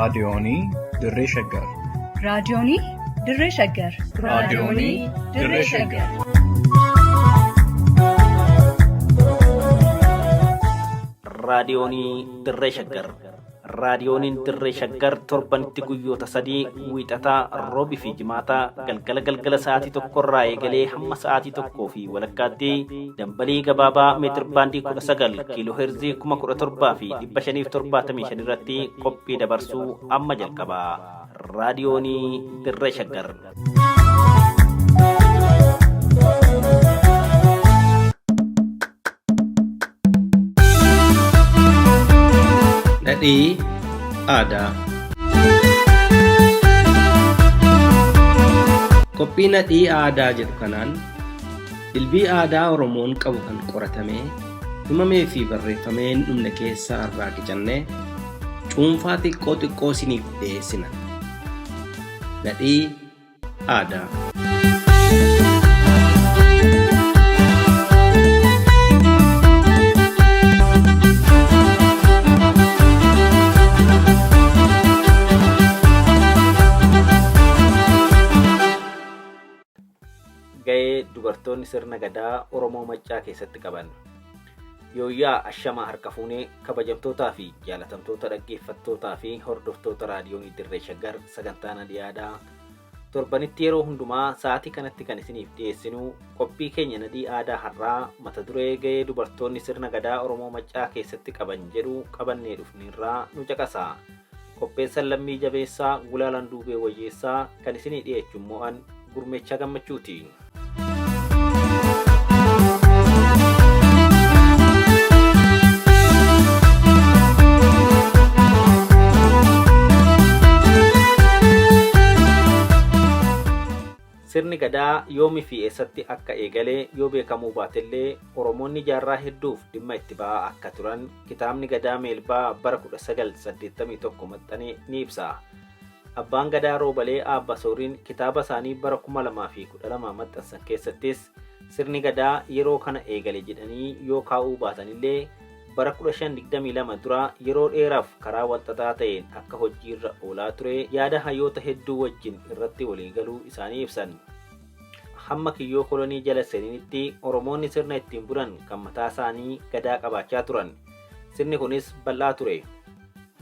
raadiyoonii Dirree Shaggar. raadiyoonii Dirree Shaggar. raadiyoonii Dirree Shaggar. raadiyoonii Dirree Shaggar. Raadiyooniin Dirree Shaggar torbanitti guyyoota sadii wiixataa roobii fi jimaataa galgala sa'aatii tokkorraa eegalee hamma sa'aatii tokkoo fi walakkaatti dambalii gabaabaa meetir baandii 19 kiiloo heerzii 17,575 irratti qophii dabarsuu amma jalqaba. Raadiyoonii Dirree Shaggar. Nadhii aadaa. Qophii nadhii aadaa jedhu kanaan dilbii aadaa Oromoon qabu kan qoratamee himamee fi barreeffamee hin dhumne keessaa irraa qicannee cuunfaa xiqqoo isiniif dhiyeessina. Nadhii aadaa. Ga'ee dubartoonni sirna gadaa Oromoo Maccaa keessatti qaban. Yooyyaa ashamaa harka fuunee kabajamtootaa fi jaalatamtoota dhaggeeffattootaa fi hordoftoota raadiyoonii Dirree Shaggar sagantaa nadhii aadaa torbanitti yeroo hundumaa sa'aatii kanatti kan isiniif dhiyeessinu qophii keenya nadhii aadaa har'aa mata duree ga'ee dubartoonni sirna gadaa Oromoo Maccaa keessatti qaban jedhu qabannee dhufnirraa nu caqasa. Qopheessan Lammii Jabeessaa, Gulaalaan Duubee Wayyeessaa kan isinii dhiyeessu immoo an Gurmeechaa Gammachuuti. Sirni gadaa yoomii fi eessatti akka eegalee yoo beekamuu baatellee Oromoonni jaarraa hedduuf dhimma itti ba'aa akka turan kitaabni gadaa Meelbaa bara 1981 maxxane ni ibsa. Abbaan gadaa Roobalee Aabba Sooriin kitaaba isaanii bara 2012 maxxansan keessattis sirni gadaa yeroo kana eegale jedhanii yoo kaa'uu baatanillee bara 1522 dura yeroo dheeraaf karaa walxaxaa ta'een akka hojiirra oolaa ture yaada hayyoota hedduu wajjin irratti waliigaluu isaanii ibsan. Hamma kiyyoo kolonii jala seenitti Oromoonni sirna ittiin bulan kan mataa isaanii gadaa qabaachaa turan. Sirni kunis bal'aa ture.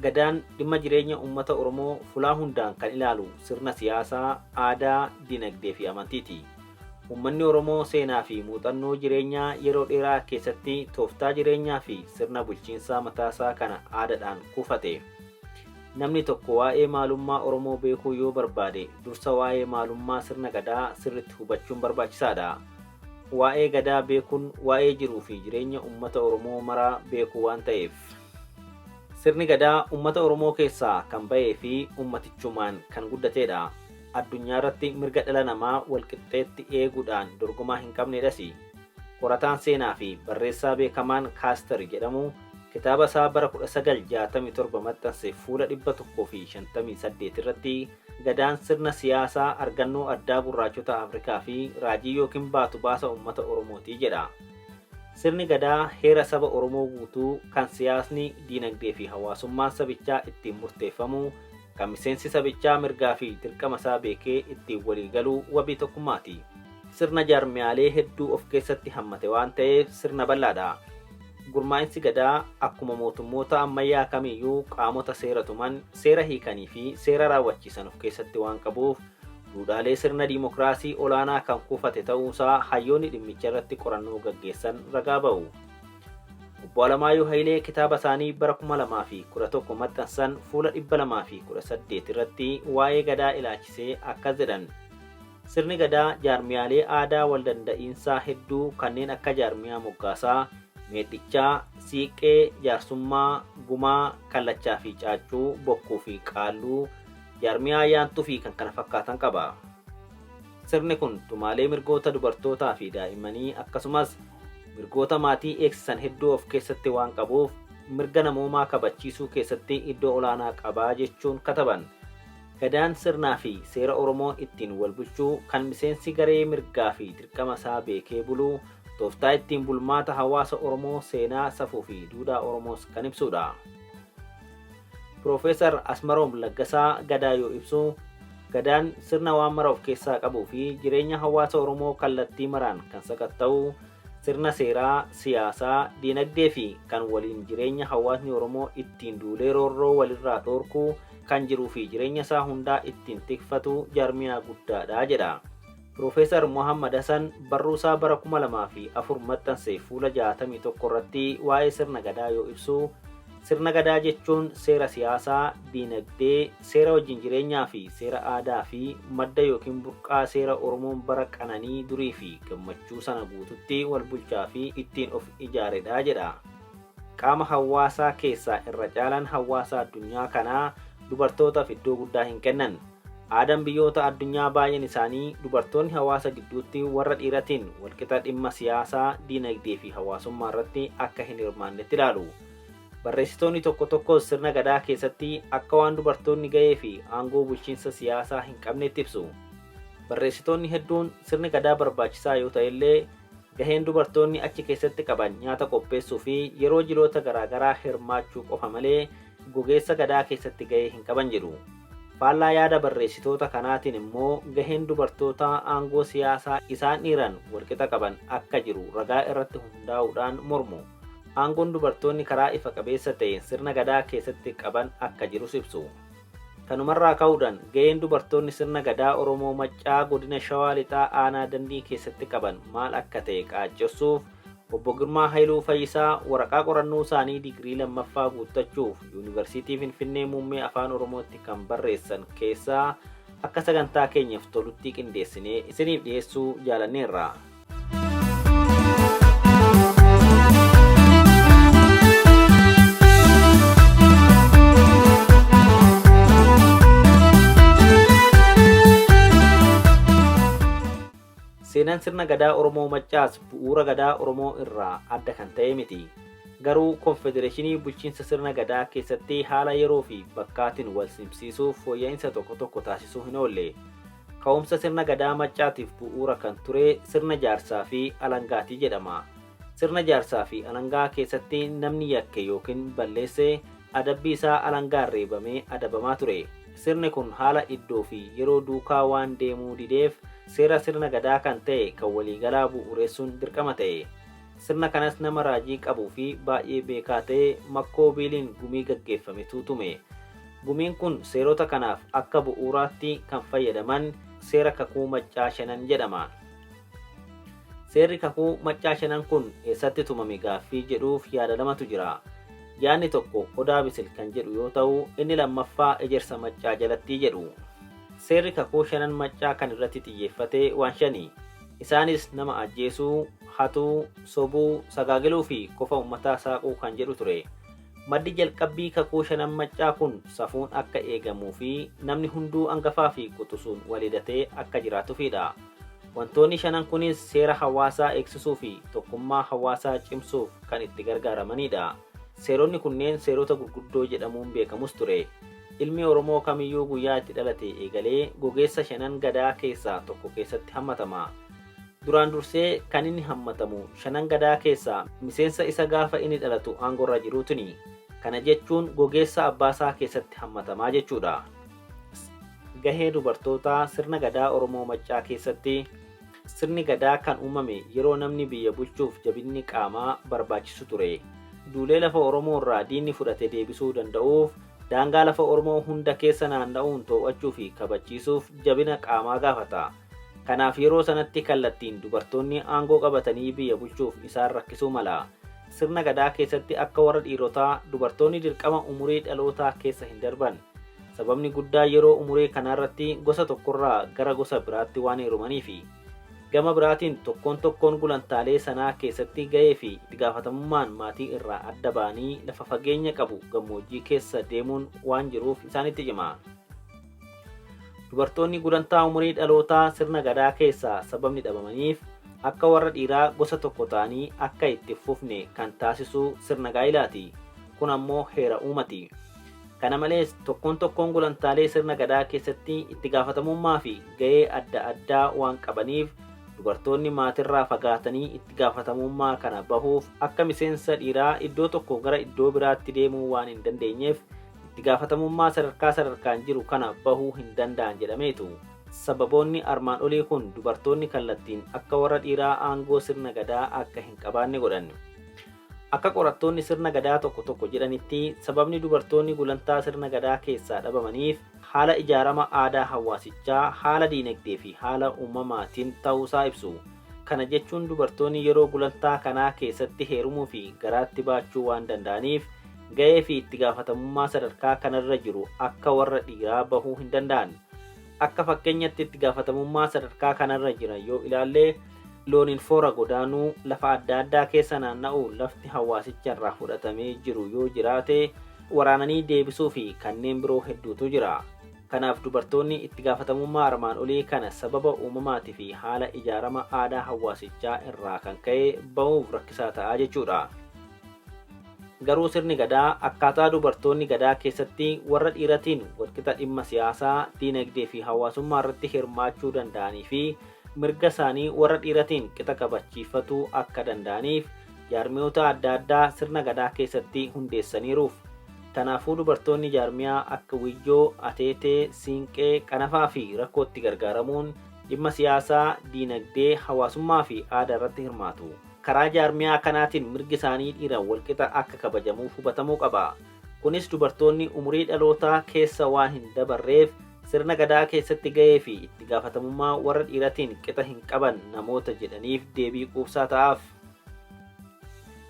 Gadaan dhimma jireenya uummata Oromoo fulaa hundaan kan ilaalu sirna siyaasaa, aadaa, dinagdee fi amantiiti. Uummanni Oromoo seenaa fi muuxannoo jireenyaa yeroo dheeraa keessatti tooftaa jireenyaa fi sirna bulchiinsaa mataasaa kana aadaadhaan kuufate. Namni tokko waa'ee maalummaa Oromoo beekuu yoo barbaade dursa waa'ee maalummaa sirna gadaa sirriitti hubachuun barbaachisaadha. Waa'ee gadaa beekuun waa'ee jiruu fi jireenya uummata Oromoo maraa beekuu waan ta'eef. Sirni gadaa uummata Oromoo keessaa kan ba'ee fi uummatichumaan kan guddatedha. Addunyaa irratti mirga dhala namaa walqixxeetti eeguudhaan dorgomaa hin qabnedhas. Qorataan seenaa fi barreessaa beekamaan Kaaster jedhamu kitaaba isaa bara 1967 maxxanse fuula 158 irratti gadaan sirna siyaasaa argannoo addaa gurraachota Afrikaa fi raajii yookiin baatu baasa uummata Oromooti jedha. Sirni gadaa heera saba Oromoo guutuu kan siyaasni, diinagdee fi hawaasummaan sabichaa ittiin murteeffamu kan miseensi sabichaa mirgaa fi dirqama isaa beekee ittiin waliigaluu wabii tokkummaati. Sirna jaarmiyaalee hedduu of keessatti hammate waan ta'eef sirna bal'aadha. Gurmaa'insi gadaa akkuma mootummoota ammayyaa kamiyyuu qaamota seera tuman, seera hiikanii fi seera raawwachiisan of keessatti waan qabuuf duudhaalee sirna diimokiraasii olaanaa kan kuufate ta'uusaa hayyoonni dhimmicha irratti qorannoo gaggeessan ragaa ba'u. Obbo Alamaayyoo Hayilee kitaaba isaanii bara 2011 maxxansan fuula 218 irratti waa'ee gadaa ilaalchisee akkas jedhan. Sirni gadaa jaarmiyaalee aadaa wal danda'iinsaa hedduu kanneen akka jaarmiyaa moggaasaa, meexxichaa, siiqqee, jaarsummaa, gumaa, kallachaa fi caaccuu, bokkuu fi qaalluu, jaarmiyaa yaantuu fi kan kana fakkaatan qaba. Sirni kun tumaalee mirgoota dubartootaa fi daa'immanii akkasumas mirgoota maatii eegsisan hedduu of keessatti waan qabuuf mirga namoomaa kabachiisuu keessatti iddoo olaanaa qabaa jechuun kataban. Gadaan sirnaa fi seera Oromoon ittiin wal bulchuu kan miseensi garee mirgaa fi dirqama isaa beekee buluu tooftaa ittiin bulmaata hawaasa Oromoo seenaa safuu fi duudhaa Oromoos kan ibsudha. Piroofeesar Asmaroom Laggasaa Gadaa yoo ibsu, Gadaan sirna waan mara of keessaa qabuu fi jireenya hawaasa Oromoo kallattii maraan kan sakatta'u, sirna seeraa, siyaasaa, diinagdee fi kan waliin jireenya hawaasni Oromoo ittiin duulee roorroo walirraa dhoorkuu kan jiruu fi jireenya isaa hundaa ittiin tikfatu jaarmiyaa guddaadha jedha. Piroofeesar Muhammad Hassan barruusaa bara 2004 maxxanse fuula 61 irratti waa'ee sirna Gadaa yoo ibsu, sirna Gadaa jechuun seera siyaasaa, diinagdee, seera wajjin jireenyaa fi seera aadaa fi madda yookiin burqaa seera Oromoon bara qananii durii fi gammachuu sana guututti wal bulchaa fi ittiin of ijaaredha jedha. Qaama hawaasaa keessaa irra caalaan hawaasa addunyaa kanaa dubartootaaf iddoo guddaa hin kennan. Aadaan biyyoota addunyaa baay'een isaanii dubartoonni hawaasa gidduutti warra dhiiratiin walqixa dhimma siyaasaa, diinagdee fi hawaasummaa irratti akka hin hirmaannetti ilaalu. Barreessitoonni tokko tokkos sirna Gadaa keessatti akka waan dubartoonni gahee fi aangoo bulchiinsa siyaasaa hin qabnetti ibsu. Barreessitoonni hedduun sirni Gadaa barbaachisaa yoo ta'e illee gaheen dubartoonni achi keessatti qaban nyaata qopheessuu fi yeroo jiloota garaagaraa hirmaachuu qofa malee gogeessa Gadaa keessatti gahee hin qaban jedhu. Faallaa yaada barreessitoota kanaatiin immoo gaheen dubartoota aangoo siyaasaa isaan dhiiran walqixa qaban akka jiru ragaa irratti hundaa'uudhaan mormu. Aangoon dubartoonni karaa ifa qabeessa ta'een sirna Gadaa keessatti qaban akka jirus ibsu. Kanumarraa ka'uudhaan gaheen dubartoonni sirna Gadaa Oromoo Maccaa godina Shawaa Lixaa Aanaa Dandii keessatti qaban maal akka ta'e qaacessuuf Obbo Girmaa Haayiluu Fayyisaa waraqaa qorannoo isaanii digirii lammaffaa guuttachuuf Yuunivarsiitii Finfinnee Muummee Afaan Oromootti kan barreessan keessaa akka sagantaa keenyaaf tolutti qindeessinee isiniif dhiyeessuu jaalanneerra. Seenaan sirna Gadaa Oromoo Maccaas bu'uura Gadaa Oromoo irraa adda kan ta'e miti. Garuu Konfedereeshinii bulchiinsa sirna Gadaa keessatti haala yeroo fi bakkaatiin wal simsiisuuf fooyya'insa tokko tokko taasisuu hin oolle. Ka'umsa sirna Gadaa Maccaatiif bu'uura kan ture sirna jaarsaa fi alangaatii jedhama. Sirna jaarsaa fi alangaa keessatti namni yakke yookiin balleesse adabbii isaa alangaan reebamee adabamaa ture. Sirni kun haala iddoo fi yeroo duukaa waan deemuu dideef seera sirna Gadaa kan ta'e kan waliigalaa bu'uureessuun dirqama ta'e. Sirna kanas nama raajii qabuu fi baay'ee beekaa ta'e Makkoo Biiliin gumii gaggeeffametu tume. Gumiin kun seerota kanaaf akka bu'uuraatti kan fayyadaman seera kakuu Maccaa 5 jedhama. Seerri kakuu Maccaa 5 kun eessatti tumame gaaffii jedhuuf yaada lamatu jira. Yaadni tokko Odaa Bisil kan jedhu yoo ta'u, inni lammaffaa Ejersa Maccaa jalatti jedhu. Seerri kakuu 5 Maccaa kan irratti xiyyeeffate waan 5. Isaanis nama ajjeesuu, hatuu, sobuu, sagaagaluu fi qofa uummataa saaquu kan jedhu ture. Maddi jalqabbii kakuu 5 Maccaa kun safuun akka eegamuu fi namni hunduu hangafaa fi quxisuun waliidatee akka jiraatuufidha. Wantoonni 5 kunis seera hawaasaa eegsisuu fi tokkummaa hawaasaa cimsuuf kan itti gargaaramanidha. Seeronni kunneen seerota gurguddoo jedhamuun beekamus ture. Ilmi Oromoo kamiyyuu guyyaa itti dhalate eegalee gogeessa 5 Gadaa keessaa tokko keessatti hammatama. Duraan dursee kan inni hammatamu 5 Gadaa keessaa miseensa isa gaafa inni dhalatu aangorra jiruutuni. Kana jechuun gogeessa abbaasaa keessatti hammatamaa jechuudha. Gahee dubartootaa sirna Gadaa Oromoo Maccaa keessatti sirni Gadaa kan uumame yeroo namni biyya bulchuuf jabinni qaamaa barbaachisu ture. Duulee lafa Oromoo irraa diinni fudhate deebisuu danda'uuf daangaa lafa Oromoo hunda keessa naanna'uun to'achuu fi kabachiisuuf jabina qaamaa gaafata. Kanaaf yeroo sanatti kallattiin dubartoonni aangoo qabatanii biyya bulchuuf isaan rakkisuu mala. Sirna Gadaa keessatti akka warra dhiirotaa dubartoonni dirqama umurii dhalootaa keessa hin darban. Sababni guddaa yeroo umurii kanarratti gosa tokkorraa gara gosa biraatti waan heerumaniifi. Gama biraatiin tokkoon gulantaalee sanaa keessatti gahee fi itti gaafatamummaan maatii irraa adda ba'anii lafa fageenya qabu gammoojjii keessa deemuun waan jiruuf isaanitti cima. Dubartoonni gulantaa umurii dhalootaa sirna Gadaa keessaa sababni dhabamaniif akka warra dhiiraa gosa tokko ta'anii akka itti fufne kan taasisu sirna gaa'ilaati. Kun ammoo heera uumati. Kana malees tokkoon gulantaalee sirna Gadaa keessatti itti gaafatamummaa fi gahee adda addaa waan qabaniif dubartoonni maatirraa fagaatanii itti gaafatamummaa kana bahuuf akka miseensa dhiiraa iddoo tokko gara iddoo biraatti deemuu waan hin dandeenyeef itti gaafatamummaa sadarkaan jiru kana bahuu hin danda'an jedhameetu. Sababoonni armaan olii kun dubartoonni kallattiin akka warra dhiiraa aangoo sirna gadaa akka hin qabaanne godhan. Akka qorattoonni sirna gadaa tokko jedhanitti sababni dubartoonni gulantaa sirna gadaa keessaa dhabamaniif haala ijaarama aadaa hawaasichaa, haala diinagdee fi haala uumamaatiin ta'uusaa ibsu. Kana jechuun dubartoonni yeroo gulantaa kanaa keessatti heerumuu fi garaatti baachuu waan danda'aniif ga'ee fi itti gaafatamummaa sadarkaa kanarra jiru akka warra dhiiraa bahuu hin danda'an. Akka fakkeenyatti itti gaafatamummaa sadarkaa kanarra jiran yoo ilaalle looniin foora godaanuu, lafa adda addaa keessa naanna'uu, lafti hawaasicha irraa fudhatamee jiru yoo jiraate waraananii deebisuu fi kanneen biroo hedduutu jira. Kanaaf dubartoonni itti gaafatamummaa armaan olii kana sababa uumamaatii fi haala ijaarama aadaa hawaasichaa irraa kan ka'e bahuuf rakkisaa ta'a jechuudha. Garuu sirni gadaa akkaataa dubartoonni gadaa keessatti warra dhiiratiin walqixa dhimma siyaasaa, diinagdee fi hawaasummaa irratti hirmaachuu danda'anii fi mirga isaanii warra dhiiratiin qixa kabachiifachuu akka danda'aniif jaarmiyoota adda addaa sirna gadaa keessatti hundeessaniiruuf. Kanaafuu dubartoonni jaarmiyaa akka wiyyoo, ateetee, siinqee, qanafaa fi rakkootti gargaaramuun dhimma siyaasaa, diinagdee, hawaasummaa fi aadaa irratti hirmaatu. Karaa jaarmiyaa kanaatiin mirgi isaanii dhiiraan walqixa akka kabajamuuf hubatamuu qaba. Kunis dubartoonni umurii dhalootaa keessa waan hin dabarreef sirna gadaa keessatti ga'ee fi itti gaafatamummaa warra dhiiratiin qixa hin qaban namoota jedhaniif deebii quubsaa ta'aaf.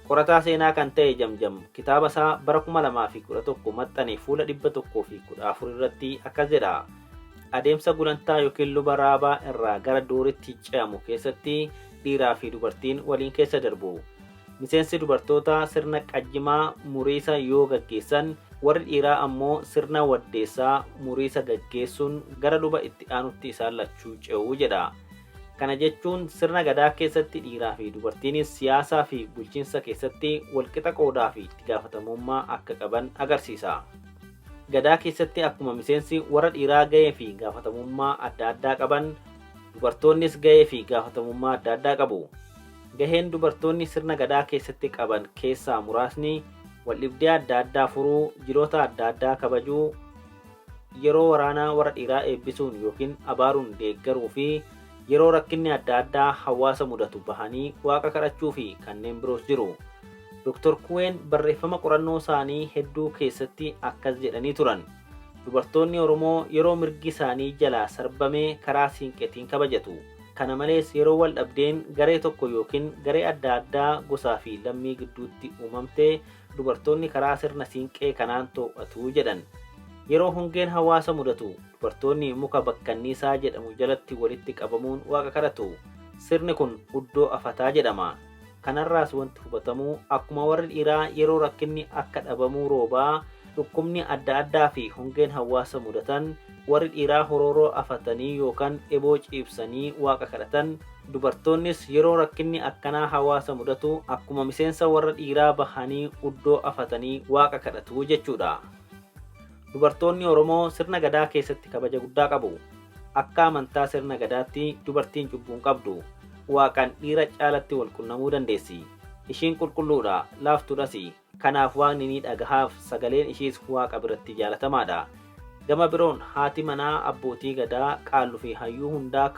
Qorataa seenaa kan ta'e Jamjam kitaaba isaa bara 2011 maxxane fuula 114 irratti akkas jedha. Adeemsa gulantaa yookiin luba raabaa irraa gara dooritti ce'amu keessatti dhiiraa fi dubartiin waliin keessa darbu. Miseensi dubartootaa sirna qajjimaa muriisa yoo gaggeessan, warri dhiiraa ammoo sirna waddeessaa muriisa gaggeessuun gara luba itti aanutti isaan lachuu ce'uu jedha. Kana jechuun sirna gadaa keessatti dhiiraa fi dubartiinis siyaasaa fi bulchiinsa keessatti walqixa qoodaa fi itti gaafatamummaa akka qaban agarsiisa. Gadaa keessatti akkuma miseensi warra dhiiraa ga'ee fi gaafatamummaa adda addaa qaban, dubartoonnis ga'ee fi gaafatamummaa adda addaa qabu. Gaheen dubartoonni sirna gadaa keessatti qaban keessaa muraasni waldhibdee adda addaa furuu, jiroota adda addaa kabajuu, yeroo waraanaa warra dhiiraa eebbisuun yookiin abaaruun deeggaruu fi yeroo rakkinni adda addaa hawaasa mudatu bahanii waaqa kadhachuu fi kanneen biroos jiru. Dr. Kuween barreeffama qorannoo isaanii hedduu keessatti akkas jedhanii turan. Dubartoonni Oromoo yeroo mirgi isaanii jalaa sarbamee karaa siinqeetiin kabajatu. Kana malees yeroo wal dhabdeen garee tokko yookiin garee adda addaa gosaa fi lammii gidduutti uumamte dubartoonni karaa sirna siinqee kanaan to'atu jedhan. Yeroo hongeen hawaasa mudatu dubartoonni muka bakkanniisaa jedhamu jalatti walitti qabamuun waaqa kadhatu. Sirni kun uddoo afataa jedhama. Kanarraas wanti hubatamu akkuma warri dhiiraa yeroo rakkinni akka dhabamuu roobaa, dhukkubni adda addaa fi hongeen hawaasa mudatan warri dhiiraa horooroo afatanii yookaan eboo ciibsanii waaqa kadhatan, dubartoonnis yeroo rakkinni akkanaa hawaasa mudatu akkuma miseensa warra dhiiraa bahanii uddoo afatanii waaqa kadhatu jechuudha. Dubartoonni Oromoo sirna gadaa keessatti kabaja guddaa qabu. Akka amantaa sirna gadaatti dubartiin cubbuun qabdu. Waaqaan dhiira caalatti wal qunnamuu dandeessi. Ishiin qulqulluudha, laaftuudhas. Kanaaf waaqni ni dhagahaaf, sagaleen ishiis waaqa biratti jaalatamaadha. Gama biroon haati manaa abbootii gadaa qaalluu fi hayyuu hundaa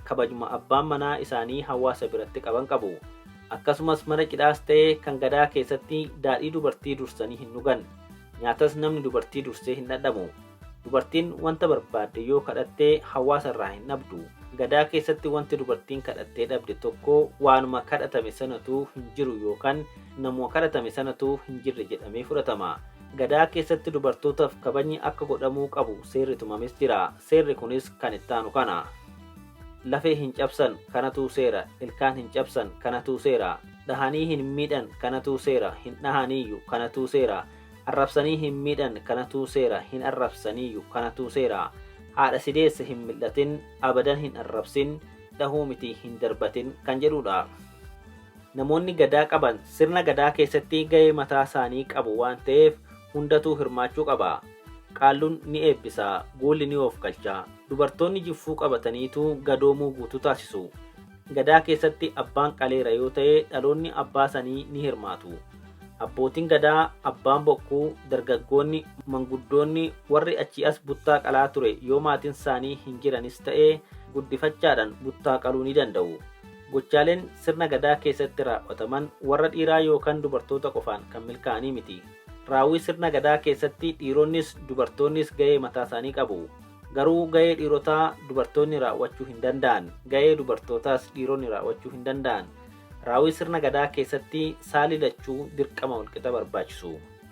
kabajuma abbaan manaa isaanii hawaasa biratti qaban qabu. Akkasumas mana cidhaas ta'ee kan gadaa keessatti daadhii dubartii dursanii hin dhugan. Nyaatas namni dubartii dursee hin dhadhamu. Dubartiin wanta barbaadde yoo kadhattee hawaasa irraa hin dhabdu. Gadaa keessatti wanti dubartiin kadhattee dhabde tokko waanuma kadhatame sanatu hin jiru yookaan namuma kadhatame sanatu hin jirre jedhamee fudhatama. Gadaa keessatti dubartootaaf kabajni akka godhamuu qabu seerri tumames jira. Seerri kunis kan itti aanu kana. Lafee hin cabsan kanatu seera, ilkaan hin cabsan kanatu seera, dhahanii hin miidhan kanatu seera, hin dhahaniiyyu kanatu seera, arrabsanii hin miidhan kanatu seera, hin arrabsaniiyyu kanatu seera. Haadha sideessa hin mil'atin, abadan hin arrabsin, dhahuu miti hin darbatin kan jedhudha. Namoonni gadaa qaban sirna gadaa keessatti ga'ee mataa isaanii qabu waan ta'eef hundatuu hirmaachuu qaba. Qaalluun ni eebbisa, goolli ni of galcha. Dubartoonni jiffuu qabataniitu gadoomuu guutuu taasisu. Gadaa keessatti abbaan qaleera yoo ta'e dhaloonni abbaa sanii ni hirmaatu. Abbootiin gadaa, abbaan bokkuu, dargaggoonni, manguddoonni warri achi as buttaa qalaa ture yoo maatiin isaanii hin jiranis ta'ee guddifachaadhaan buttaa qaluu ni danda'u. Gochaaleen sirna gadaa keessatti raawwataman warra dhiiraa yookaan dubartoota qofaan kan milkaa'anii miti. Raawwii sirna gadaa keessatti dhiironnis dubartoonnis gahee mataa isaanii qabu. Garuu gahee dhiirotaa dubartoonni raawwachuu hin danda'an, gahee dubartootaas dhiironni raawwachuu hin danda'an. Raawwii sirna gadaa keessatti saali lachuu dirqama walqixa barbaachisu.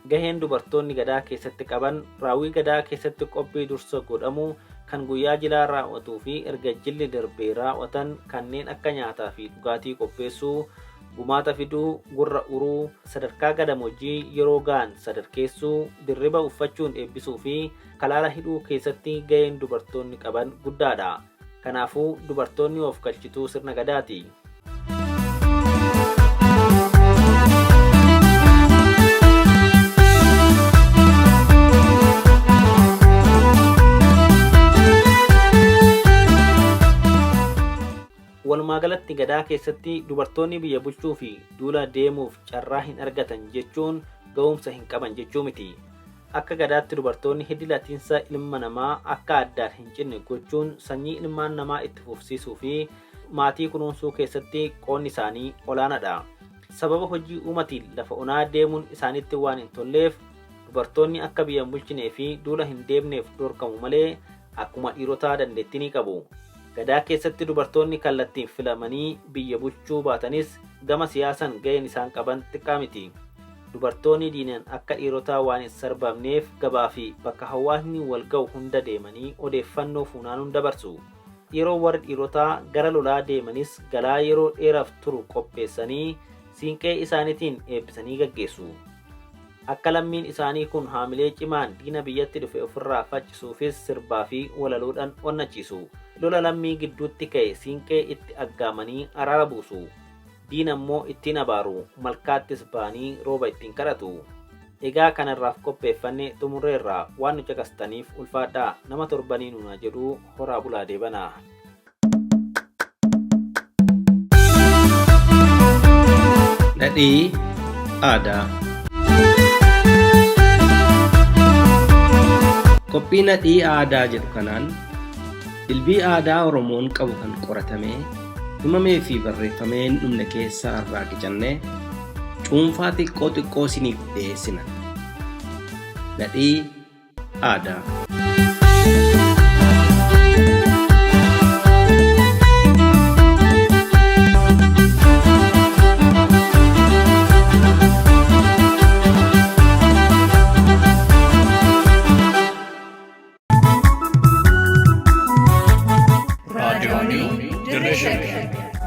Gaheen dubartoonni gadaa keessatti qaban raawwii gadaa keessatti qophii dursa godhamu kan guyyaa jilaa raawwatuu fi erga jilli darbee raawwatan kanneen akka nyaataa fi dhugaatii qopheessuu, gumaata fiduu, gurra uruu, sadarkaa gadamojjii yeroo ga'an sadarkeessuu, dirriba uffachuun eebbisuu fi kalaala hidhuu keessatti gaheen dubartoonni qaban guddaadha. Kanaafuu dubartoonni of galchituu sirna gadaati. Walumaagalatti gadaa keessatti dubartoonni biyya bulchuu fi duula deemuuf carraa hin argatan jechuun ga'umsa hin qaban jechuu miti. Akka gadaatti dubartoonni hiddi latiinsa ilma namaa akka addaan hin cinne gochuun sanyii ilmaan namaa itti fufsiisuu fi maatii kunuunsuu keessatti qoonni isaanii olaanaadha. Sababa hojii uumatiin lafa onaa deemuun isaanitti waan hin tolleef dubartoonni akka biyya bulchinee fi duula hin deemneef dhorkamu malee akkuma dhiirotaa dandeettii ni qabu. Gadaa keessatti dubartoonni kallattiin filamanii biyya bulchuu baatanis gama siyaasan gaheen isaan qaban xiqqaa miti. Dubartoonni diinaan akka dhiirotaa waan hin sarbamneef gabaa fi bakka hawaasni wal ga'u hunda deemanii odeeffannoo funaanuun dabarsu. Yeroo warri dhiirotaa gara lolaa deemanis galaa yeroo dheeraaf turu qopheessanii siinqee isaaniitiin eebbisanii gaggeessu. Akka lammiin isaanii kun haamilee cimaan diina biyyatti dhufe ofirraa faccisuufis sirbaa fi walaluudhaan onnachiisu. Lola lammii gidduutti ka'e siinqee itti aggaamanii araara buusu. Diina immoo ittiin abaaru, malkaattis ba'anii rooba ittiin kadhatu. Egaa kanarraaf qopheeffanne xumurreerraa waan nu caqastaniif ulfaadhaa. Nama torbanii nuna jedhu horaa bulaa deebanaa. Nadhii aadaa. Qophii nadhii aadaa jedhu kanaan dilbii aadaa Oromoon qabu kan qoratamee himamee fi barreeffamee hin dhumne keessaa irraa qicannee cuunfaa xiqqoo xiqqoo isiniif dhiyeessina. Nadhii aadaa. Raadiyoonii Dirree Shaggar.